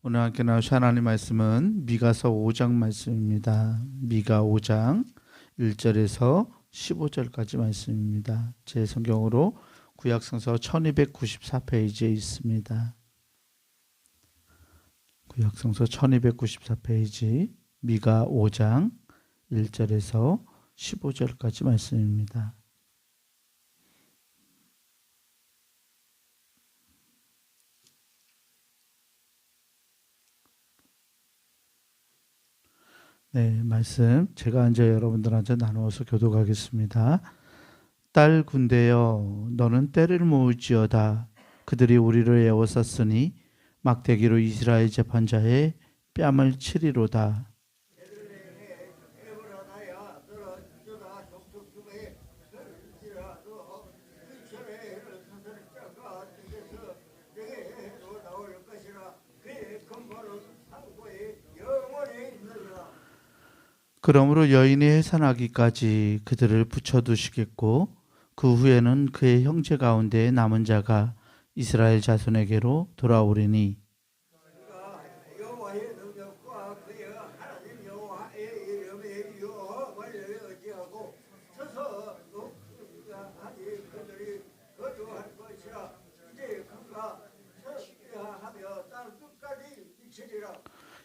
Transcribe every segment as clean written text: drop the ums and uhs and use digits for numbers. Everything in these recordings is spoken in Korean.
오늘 함께 나누실 하나님 말씀은 미가서 5장 말씀입니다. 미가 5장 1절에서 15절까지 말씀입니다. 제 성경으로 구약성서 1294페이지에 있습니다. 구약성서 1294페이지 미가 5장 1절에서 15절까지 말씀입니다. 네, 말씀 제가 이제 여러분들한테 나누어서 교독하겠습니다. 딸 군대여, 너는 때를 모을지어다. 그들이 우리를 애워쌌으니 막대기로 이스라엘 재판자의 뺨을 치리로다. 그러므로 여인이 해산하기까지 그들을 붙여두시겠고 그 후에는 그의 형제 가운데 남은 자가 이스라엘 자손에게로 돌아오리니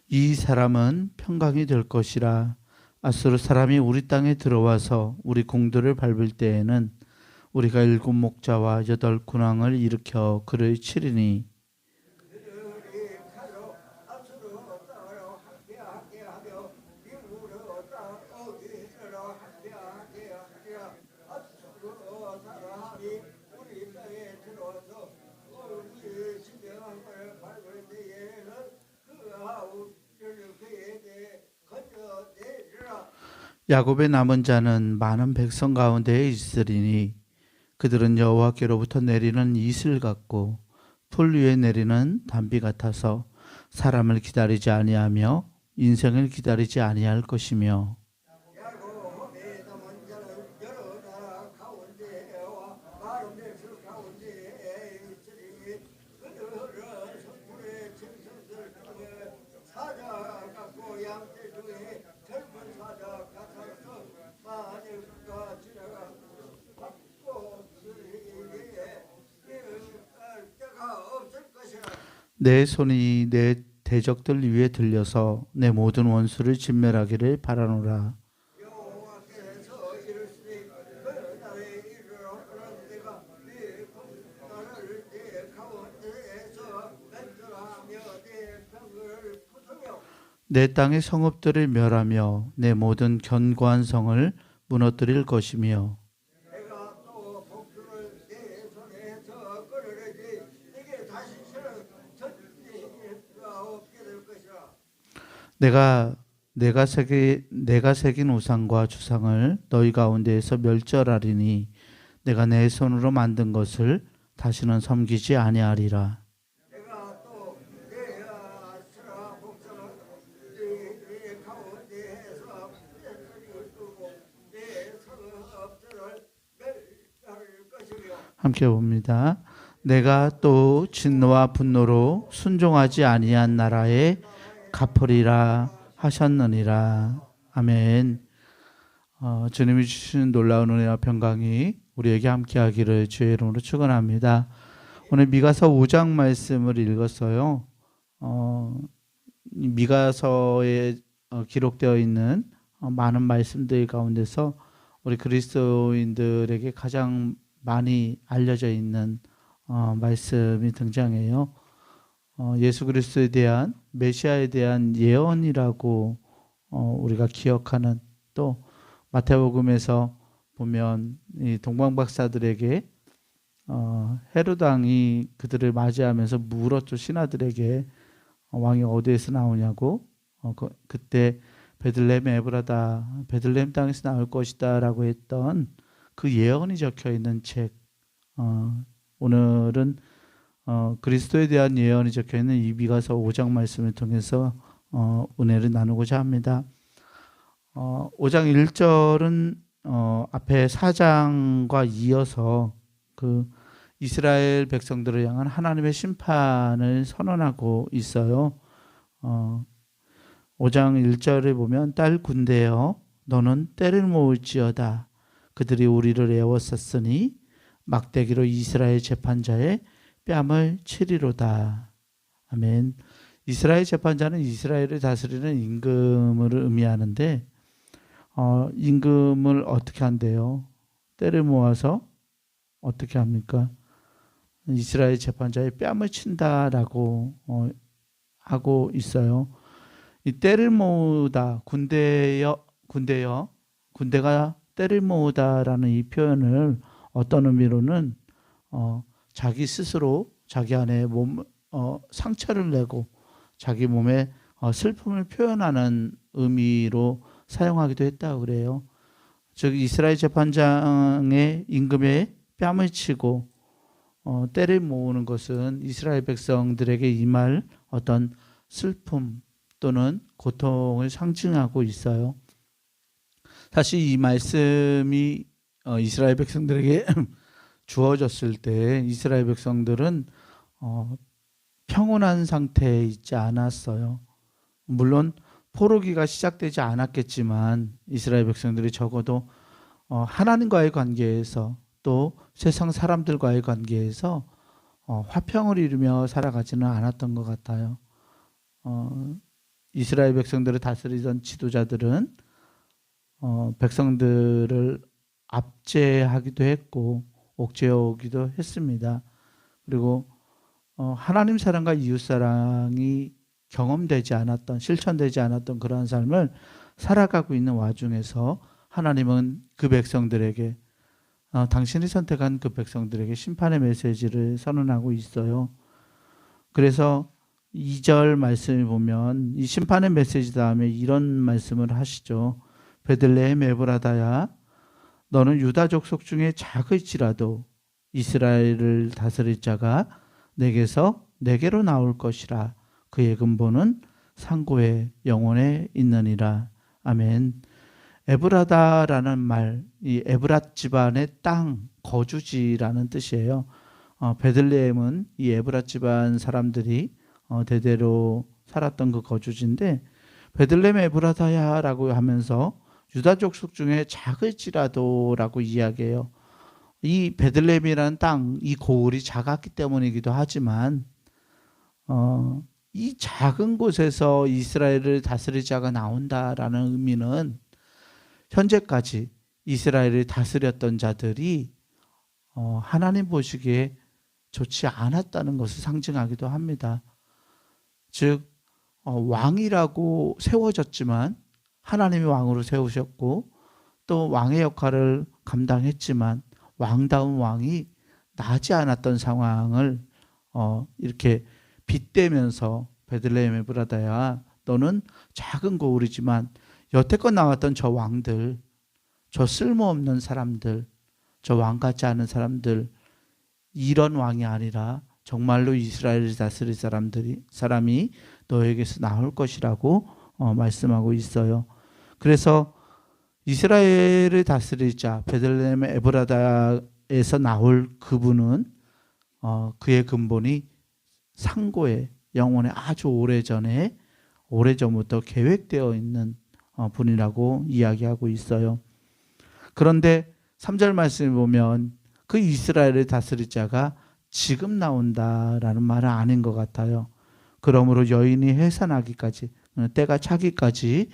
이 사람은 평강이 될 것이라. 아수르 사람이 우리 땅에 들어와서 우리 공들을 밟을 때에는 우리가 7 목자와 8 군왕을 일으켜 그를 치리니 야곱의 남은 자는 많은 백성 가운데에 있으리니 그들은 여호와께로부터 내리는 이슬 같고 풀 위에 내리는 단비 같아서 사람을 기다리지 아니하며 인생을 기다리지 아니할 것이며 내 손이 내 대적들 위에 들려서 내 모든 원수를 진멸하기를 바라노라. 내 땅의 성읍들을 멸하며 내 모든 견고한 성을 무너뜨릴 것이며 내가 새긴 우상과 주상을 너희 가운데에서 멸절하리니 내가 내 손으로 만든 것을 다시는 섬기지 아니하리라. 함께 봅니다. 내가 또 진노와 분노로 순종하지 아니한 나라에 갚으리라 하셨느니라. 아멘. 주님이 주신 놀라운 은혜와 평강이 우리에게 함께하기를 주의 이름으로 축원합니다. 오늘 미가서 5장 말씀을 읽었어요. 미가서에 기록되어 있는 많은 말씀들 가운데서 우리 그리스도인들에게 가장 많이 알려져 있는 말씀이 등장해요. 예수 그리스도에 대한 메시아에 대한 예언이라고 우리가 기억하는, 또 마태복음에서 보면 이 동방박사들에게 헤롯 왕이 그들을 맞이하면서 물었죠. 신하들에게 왕이 어디에서 나오냐고. 그때 베들레헴 에브라다, 베들레헴 땅에서 나올 것이다 라고 했던 그 예언이 적혀 있는 책. 오늘은 그리스도에 대한 예언이 적혀 있는 이 미가서 5장 말씀을 통해서 은혜를 나누고자 합니다. 5장 1절은 앞에 4장과 이어서 그 이스라엘 백성들을 향한 하나님의 심판을 선언하고 있어요. 5장 1절에 보면 딸 군대여 너는 때를 모을지어다. 그들이 우리를 애워쌌으니 막대기로 이스라엘 재판자의 뺨을 치리로다. 아멘. 이스라엘 재판자는 이스라엘을 다스리는 임금을 의미하는데 임금을 어떻게 한대요? 때를 모아서 어떻게 합니까? 이스라엘 재판자의 뺨을 친다라고 하고 있어요. 이 때를 모으다, 군대가 때를 모으다라는 이 표현을 어떤 의미로는 자기 스스로 자기 안에 상처를 내고 자기 몸에 슬픔을 표현하는 의미로 사용하기도 했다고 그래요. 즉 이스라엘 재판장의 임금의 뺨을 치고 때를 모으는 것은 이스라엘 백성들에게 임할 어떤 슬픔 또는 고통을 상징하고 있어요. 사실 이 말씀이 이스라엘 백성들에게 주어졌을 때 이스라엘 백성들은 평온한 상태에 있지 않았어요. 물론 포로기가 시작되지 않았겠지만 이스라엘 백성들이 적어도 하나님과의 관계에서 또 세상 사람들과의 관계에서 화평을 이루며 살아가지는 않았던 것 같아요. 이스라엘 백성들을 다스리던 지도자들은 백성들을 압제하기도 했고 옥죄어오기도 했습니다. 그리고 하나님 사랑과 이웃 사랑이 경험되지 않았던, 실천되지 않았던 그러한 삶을 살아가고 있는 와중에서 하나님은 그 백성들에게 당신이 선택한 그 백성들에게 심판의 메시지를 선언하고 있어요. 그래서 2절 말씀을 보면 이 심판의 메시지 다음에 이런 말씀을 하시죠. 베들레헴 에브라다야 너는 유다 족속 중에 작을지라도 이스라엘을 다스릴 자가 내게로 나올 것이라. 그의 근본은 상고의 영혼에 있느니라. 아멘. 에브라다라는 말, 이 에브랏 집안의 땅, 거주지라는 뜻이에요. 베들레헴은 이 에브랏 집안 사람들이 대대로 살았던 그 거주지인데 베들레헴 에브라다야라고 하면서 유다 족속 중에 작을지라도라고 이야기해요. 이 베들레헴이라는 땅, 이 고을이 작았기 때문이기도 하지만 이 작은 곳에서 이스라엘을 다스릴 자가 나온다라는 의미는 현재까지 이스라엘을 다스렸던 자들이 하나님 보시기에 좋지 않았다는 것을 상징하기도 합니다. 즉 왕이라고 세워졌지만 하나님이 왕으로 세우셨고 또 왕의 역할을 감당했지만 왕다운 왕이 나지 않았던 상황을 이렇게 빗대면서 베들레헴 에브라다야 너는 작은 고을이지만 여태껏 나왔던 저 왕들, 저 쓸모없는 사람들, 저 왕 같지 않은 사람들, 이런 왕이 아니라 정말로 이스라엘을 다스릴 사람이 너에게서 나올 것이라고 말씀하고 있어요. 그래서 이스라엘을 다스릴 자 베들레헴 에브라다에서 나올 그분은 그의 근본이 상고의 영혼에 아주 오래전부터 계획되어 있는 분이라고 이야기하고 있어요. 그런데 3절 말씀을 보면 그 이스라엘을 다스릴 자가 지금 나온다라는 말은 아닌 것 같아요. 그러므로 여인이 해산하기까지, 때가 차기까지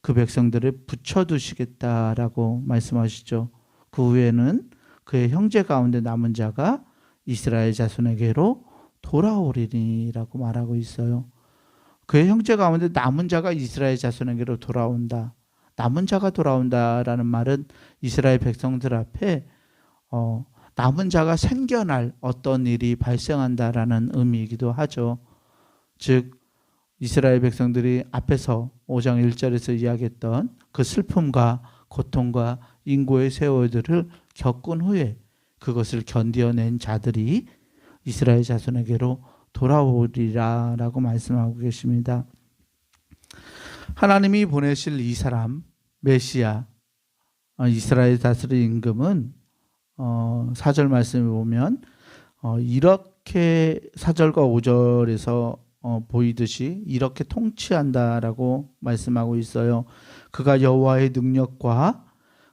그 백성들을 붙여두시겠다라고 말씀하시죠. 그 후에는 그의 형제 가운데 남은 자가 이스라엘 자손에게로 돌아오리니라고 말하고 있어요. 그의 형제 가운데 남은 자가 이스라엘 자손에게로 돌아온다. 남은 자가 돌아온다라는 말은 이스라엘 백성들 앞에 남은 자가 생겨날 어떤 일이 발생한다라는 의미이기도 하죠. 즉 이스라엘 백성들이 앞에서 5장 1절에서 이야기했던 그 슬픔과 고통과 인고의 세월들을 겪은 후에 그것을 견뎌낸 자들이 이스라엘 자손에게로 돌아오리라라고 말씀하고 계십니다. 하나님이 보내실 이 사람 메시아 이스라엘 다스릴 임금은 4절 말씀을 보면 이렇게 4절과 5절에서 보이듯이 이렇게 통치한다라고 말씀하고 있어요. 그가 여호와의 능력과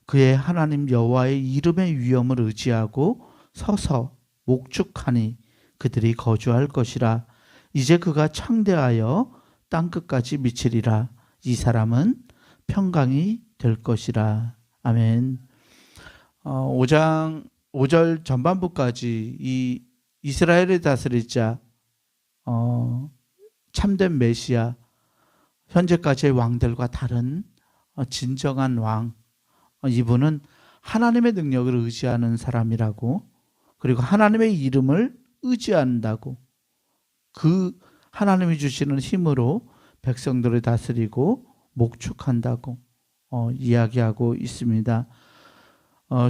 그의 하나님 여호와의 이름의 위엄을 의지하고 서서 목축하니 그들이 거주할 것이라. 이제 그가 창대하여 땅끝까지 미치리라. 이 사람은 평강이 될 것이라. 아멘. 5장 5절 전반부까지 이 이스라엘을 다스릴 자, 참된 메시아, 현재까지의 왕들과 다른 진정한 왕, 이분은 하나님의 능력을 의지하는 사람이라고, 그리고 하나님의 이름을 의지한다고, 그 하나님이 주시는 힘으로 백성들을 다스리고 목축한다고 이야기하고 있습니다.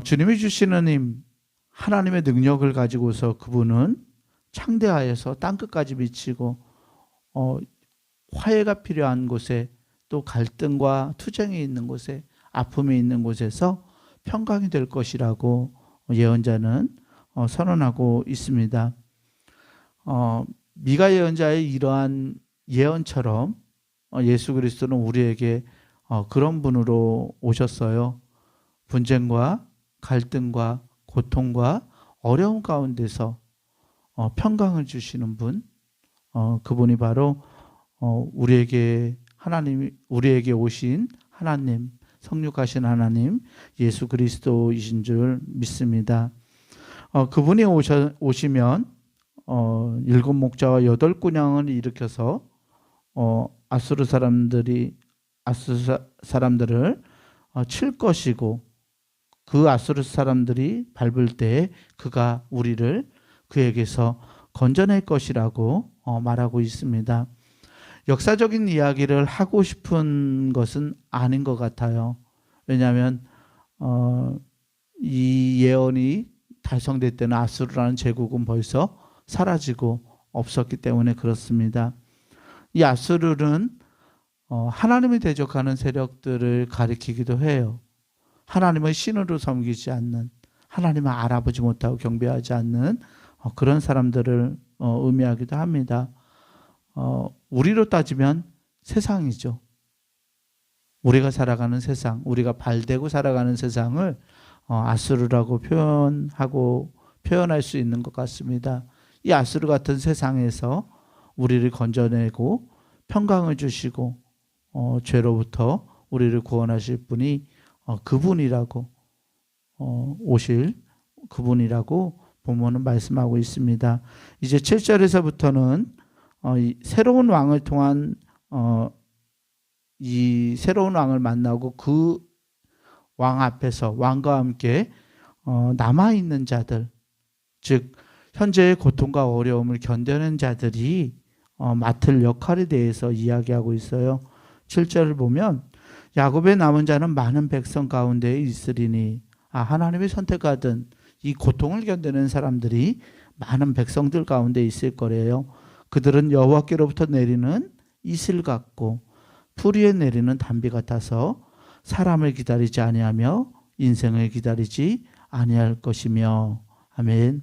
주님이 주시는 힘, 하나님의 능력을 가지고서 그분은 창대하여서 땅끝까지 미치고 화해가 필요한 곳에, 또 갈등과 투쟁이 있는 곳에, 아픔이 있는 곳에서 평강이 될 것이라고 예언자는 선언하고 있습니다. 미가 예언자의 이러한 예언처럼 예수 그리스도는 우리에게 그런 분으로 오셨어요. 분쟁과 갈등과 고통과 어려움 가운데서 평강을 주시는 분, 그분이 바로 우리에게 오신 하나님, 성육하신 하나님 예수 그리스도이신 줄 믿습니다. 그분이 오시면 일곱 목자와 여덟 군향을 일으켜서 아수르 사람들을 칠 것이고, 그 아수르 사람들이 밟을 때 그가 우리를 그에게서 건져낼 것이라고 말하고 있습니다. 역사적인 이야기를 하고 싶은 것은 아닌 것 같아요. 왜냐하면 이 예언이 달성될 때는 아수르라는 제국은 벌써 사라지고 없었기 때문에 그렇습니다. 이 아수르는 하나님이 대적하는 세력들을 가리키기도 해요. 하나님을 신으로 섬기지 않는, 하나님을 알아보지 못하고 경배하지 않는 그런 사람들을 의미하기도 합니다. 우리로 따지면 세상이죠. 우리가 살아가는 세상, 우리가 발대고 살아가는 세상을 아수르라고 표현할 수 있는 것 같습니다. 이 아수르 같은 세상에서 우리를 건져내고 평강을 주시고 죄로부터 우리를 구원하실 분이 그분이라고, 오실 그분이라고 본문은 말씀하고 있습니다. 이제 7절에서부터는 새로운 왕을 통한 이 새로운 왕을 만나고 그 왕 앞에서 왕과 함께 남아있는 자들, 즉 현재의 고통과 어려움을 견뎌낸 자들이 맡을 역할에 대해서 이야기하고 있어요. 7절을 보면 야곱의 남은 자는 많은 백성 가운데에 있으리니, 하나님이 선택하던 이 고통을 견디는 사람들이 많은 백성들 가운데 있을 거래요. 그들은 여호와께로부터 내리는 이슬 같고 풀 위에 내리는 단비 같아서 사람을 기다리지 아니하며 인생을 기다리지 아니할 것이며. 아멘.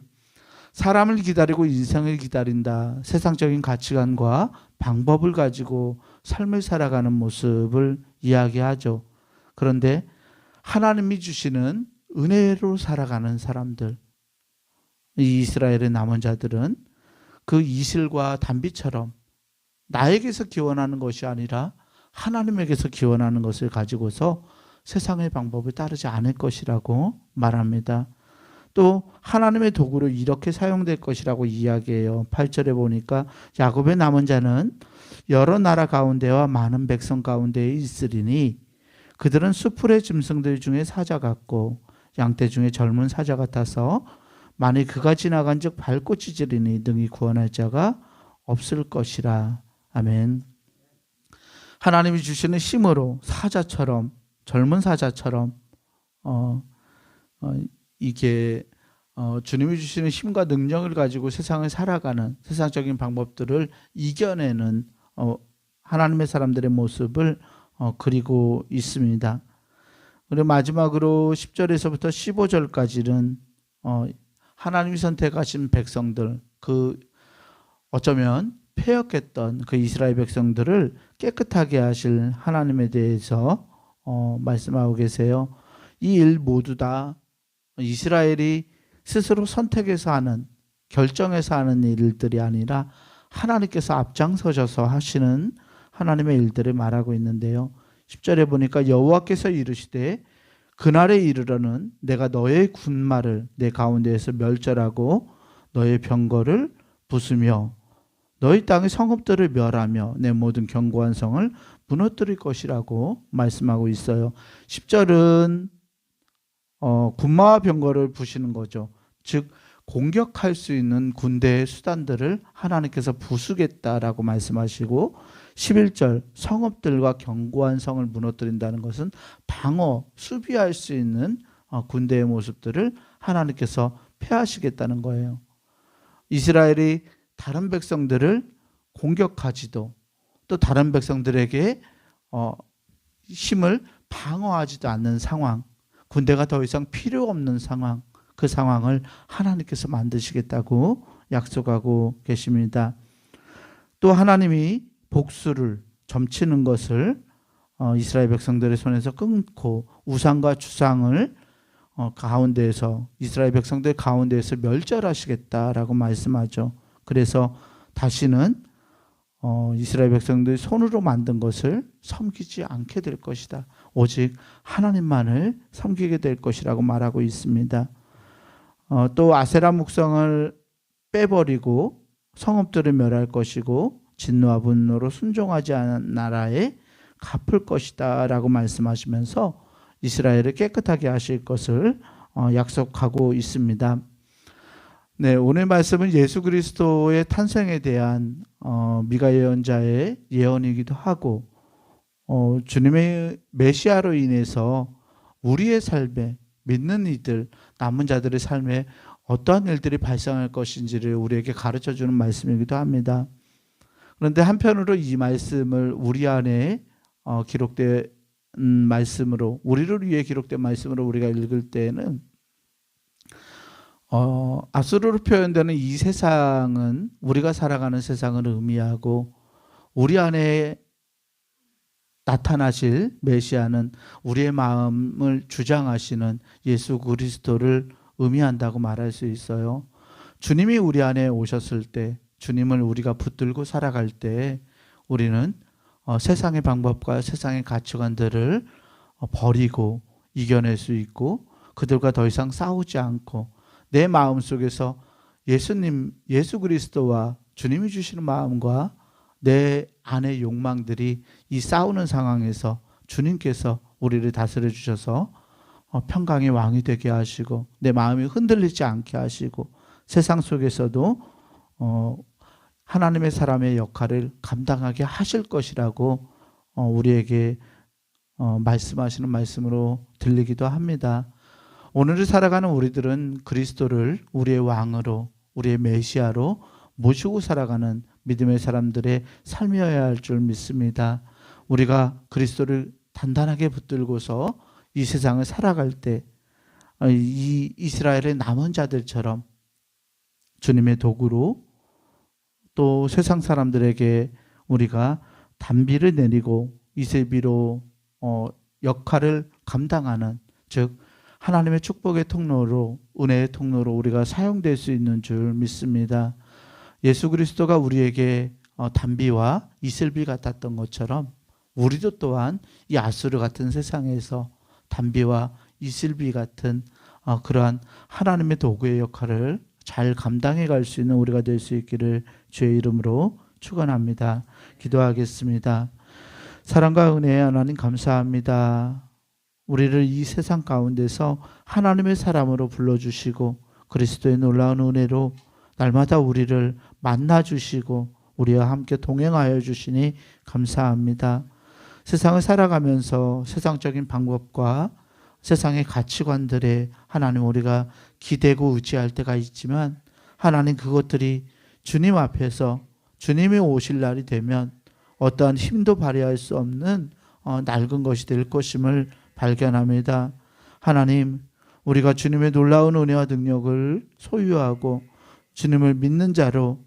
사람을 기다리고 인생을 기다린다. 세상적인 가치관과 방법을 가지고 삶을 살아가는 모습을 이야기하죠. 그런데 하나님이 주시는 은혜로 살아가는 사람들, 이 이스라엘의 남은 자들은 그 이슬과 단비처럼 나에게서 기원하는 것이 아니라 하나님에게서 기원하는 것을 가지고서 세상의 방법을 따르지 않을 것이라고 말합니다. 또 하나님의 도구로 이렇게 사용될 것이라고 이야기해요. 8절에 보니까 야곱의 남은 자는 여러 나라 가운데와 많은 백성 가운데에 있으리니 그들은 수풀의 짐승들 중에 사자 같고 양떼 중에 젊은 사자 같아서 만일 그가 지나간 즉 밟고 찢으리니 능히 구원할 자가 없을 것이라. 아멘. 하나님이 주시는 힘으로 사자처럼, 젊은 사자처럼 이게 주님이 주시는 힘과 능력을 가지고 세상을 살아가는, 세상적인 방법들을 이겨내는 하나님의 사람들의 모습을 그리고 있습니다. 그리고 마지막으로 10절에서부터 15절까지는 하나님이 선택하신 백성들, 그 어쩌면 패역했던 그 이스라엘 백성들을 깨끗하게 하실 하나님에 대해서 말씀하고 계세요. 이 일 모두 다 이스라엘이 스스로 선택해서 하는, 결정해서 하는 일들이 아니라 하나님께서 앞장서셔서 하시는 하나님의 일들을 말하고 있는데요. 10절에 보니까 여호와께서 이르시되 그날에 이르러는 내가 너의 군마를 내 가운데에서 멸절하고 너의 병거를 부수며 너희 땅의 성읍들을 멸하며 내 모든 견고한 성을 무너뜨릴 것이라고 말씀하고 있어요. 10절은 군마와 병거를 부시는 거죠. 즉 공격할 수 있는 군대의 수단들을 하나님께서 부수겠다라고 말씀하시고, 11절 성읍들과 견고한 성을 무너뜨린다는 것은 방어, 수비할 수 있는 군대의 모습들을 하나님께서 폐하시겠다는 거예요. 이스라엘이 다른 백성들을 공격하지도 또 다른 백성들에게 힘을 방어하지도 않는 상황, 군대가 더 이상 필요 없는 상황, 그 상황을 하나님께서 만드시겠다고 약속하고 계십니다. 또 하나님이 복수를 점치는 것을 이스라엘 백성들의 손에서 끊고 우상과 주상을 가운데에서, 이스라엘 백성들 가운데에서 멸절하시겠다라고 말씀하죠. 그래서 다시는 이스라엘 백성들이 손으로 만든 것을 섬기지 않게 될 것이다. 오직 하나님만을 섬기게 될 것이라고 말하고 있습니다. 또 아세라 묵성을 빼버리고 성읍들을 멸할 것이고 진노와 분노로 순종하지 않은 나라에 갚을 것이다 라고 말씀하시면서 이스라엘을 깨끗하게 하실 것을 약속하고 있습니다. 네, 오늘 말씀은 예수 그리스도의 탄생에 대한 미가 예언자의 예언이기도 하고, 주님의 메시아로 인해서 우리의 삶에, 믿는 이들, 남은 자들의 삶에 어떠한 일들이 발생할 것인지를 우리에게 가르쳐주는 말씀이기도 합니다. 그런데 한편으로 이 말씀을 우리 안에 기록된 말씀으로, 우리를 위해 기록된 말씀으로 우리가 읽을 때에는 앞으로 표현되는 이 세상은 우리가 살아가는 세상을 의미하고, 우리 안에 나타나실 메시아는 우리의 마음을 주장하시는 예수 그리스도를 의미한다고 말할 수 있어요. 주님이 우리 안에 오셨을 때, 주님을 우리가 붙들고 살아갈 때 우리는 세상의 방법과 세상의 가치관들을 버리고 이겨낼 수 있고, 그들과 더 이상 싸우지 않고 내 마음속에서 예수님, 예수 그리스도와 주님이 주시는 마음과 내 안의 욕망들이 이 싸우는 상황에서 주님께서 우리를 다스려 주셔서 평강의 왕이 되게 하시고 내 마음이 흔들리지 않게 하시고 세상 속에서도 하나님의 사람의 역할을 감당하게 하실 것이라고 우리에게 말씀하시는 말씀으로 들리기도 합니다. 오늘을 살아가는 우리들은 그리스도를 우리의 왕으로, 우리의 메시아로 모시고 살아가는 믿음의 사람들의 삶이어야 할 줄 믿습니다. 우리가 그리스도를 단단하게 붙들고서 이 세상을 살아갈 때 이 이스라엘의 남은 자들처럼 주님의 도구로, 또 세상 사람들에게 우리가 단비를 내리고 이세비로 역할을 감당하는, 즉 하나님의 축복의 통로로, 은혜의 통로로 우리가 사용될 수 있는 줄 믿습니다. 예수 그리스도가 우리에게 단비와 이슬비 같았던 것처럼 우리도 또한 이 아수르 같은 세상에서 단비와 이슬비 같은 그러한 하나님의 도구의 역할을 잘 감당해 갈 수 있는 우리가 될 수 있기를 주의 이름으로 축원합니다. 기도하겠습니다. 사랑과 은혜의 하나님 감사합니다. 우리를 이 세상 가운데서 하나님의 사람으로 불러주시고 그리스도의 놀라운 은혜로 날마다 우리를 만나주시고 우리와 함께 동행하여 주시니 감사합니다. 세상을 살아가면서 세상적인 방법과 세상의 가치관들에 하나님 우리가 기대고 의지할 때가 있지만, 하나님 그것들이 주님 앞에서 주님이 오실 날이 되면 어떠한 힘도 발휘할 수 없는 낡은 것이 될 것임을 발견합니다. 하나님, 우리가 주님의 놀라운 은혜와 능력을 소유하고 주님을 믿는 자로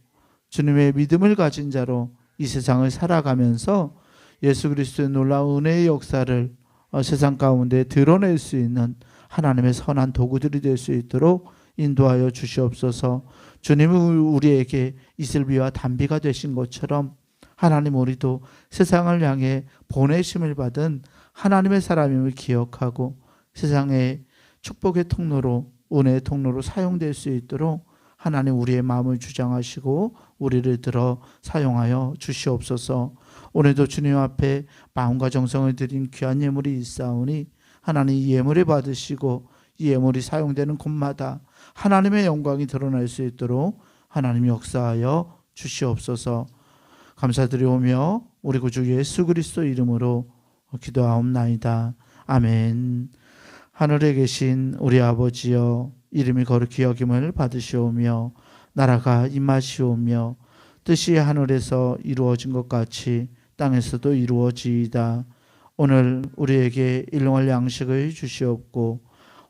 주님의 믿음을 가진 자로 이 세상을 살아가면서 예수 그리스도의 놀라운 은혜의 역사를 세상 가운데 드러낼 수 있는 하나님의 선한 도구들이 될 수 있도록 인도하여 주시옵소서. 주님은 우리에게 이슬비와 담비가 되신 것처럼 하나님, 우리도 세상을 향해 보내심을 받은 하나님의 사람임을 기억하고 세상의 축복의 통로로, 은혜의 통로로 사용될 수 있도록 하나님, 우리의 마음을 주장하시고 우리를 들어 사용하여 주시옵소서. 오늘도 주님 앞에 마음과 정성을 드린 귀한 예물이 있사오니 하나님, 이 예물을 받으시고 이 예물이 사용되는 곳마다 하나님의 영광이 드러날 수 있도록 하나님 역사하여 주시옵소서. 감사드리오며 우리 구주 예수 그리스도 이름으로 기도하옵나이다. 아멘. 하늘에 계신 우리 아버지여, 이름이 거룩히 여김을 받으시오며 나라가 임하시오며 뜻이 하늘에서 이루어진 것 같이 땅에서도 이루어지이다. 오늘 우리에게 일용할 양식을 주시옵고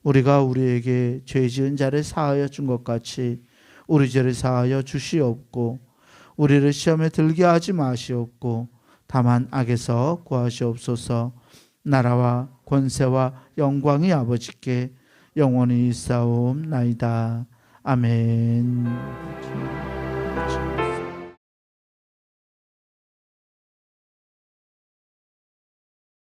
우리가 우리에게 죄 지은 자를 사하여 준 것 같이 우리 죄를 사하여 주시옵고 우리를 시험에 들게 하지 마시옵고 다만 악에서 구하시옵소서. 나라와 권세와 영광이 아버지께 영원히 있사옵나이다. 아멘.